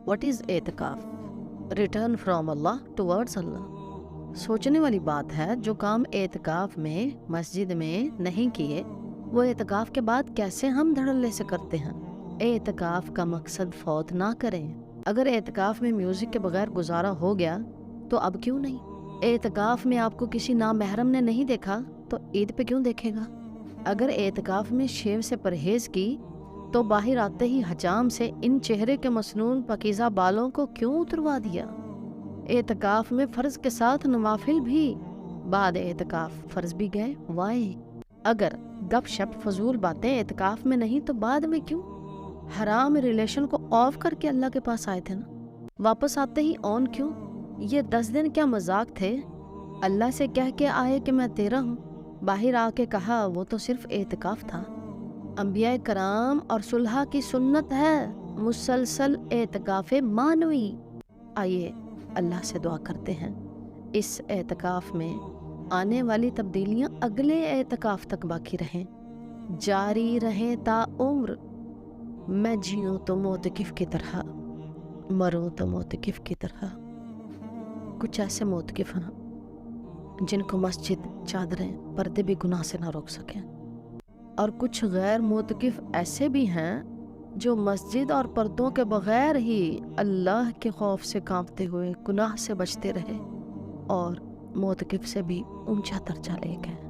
What is اعتکاف؟ Return from Allah towards اللہ۔ سوچنے والی بات ہے، جو کام اعتکاف میں مسجد میں نہیں کیے وہ اعتکاف کے بعد کیسے ہم دھڑلے سے کرتے ہیں؟ اعتکاف کا مقصد فوت نہ کریں۔ اگر اعتکاف میں میوزک کے بغیر گزارا ہو گیا تو اب کیوں نہیں؟ اعتکاف میں آپ کو کسی نامحرم نے نہیں دیکھا تو عید پہ کیوں دیکھے گا؟ اگر اعتکاف میں شیو سے پرہیز کی تو باہر آتے ہی حجام سے ان چہرے کے مسنون پاکیزہ بالوں کو کیوں اتروا دیا؟ اعتکاف میں فرض کے ساتھ نوافل بھی بعد اعتکاف فرض بھی گئے، وائی؟ اگر گپ شپ فضول باتیں اعتکاف میں نہیں تو بعد میں کیوں؟ حرام ریلیشن کو آف کر کے اللہ کے پاس آئے تھے نا، واپس آتے ہی آن کیوں؟ یہ 10 دن کیا مذاق تھے؟ اللہ سے کہہ کے آئے کہ میں تیرا ہوں، باہر آ کے کہا وہ تو صرف اعتکاف تھا۔ انبیاء کرام اور صلحاء کی سنت ہے مسلسل اعتکاف مانوی۔ آئیے اللہ سے دعا کرتے ہیں اس اعتکاف میں آنے والی تبدیلیاں اگلے اعتکاف تک باقی رہیں، جاری رہیں تا عمر۔ میں جیوں تو معتکف کی طرح، مروں تو معتکف کی طرح۔ کچھ ایسے معتکف ہیں جن کو مسجد، چادریں، پردے بھی گناہ سے نہ روک سکیں، اور کچھ غیر معتکف ایسے بھی ہیں جو مسجد اور پردوں کے بغیر ہی اللہ کے خوف سے کانپتے ہوئے گناہ سے بچتے رہے اور معتکف سے بھی اونچا درجہ لے گئے۔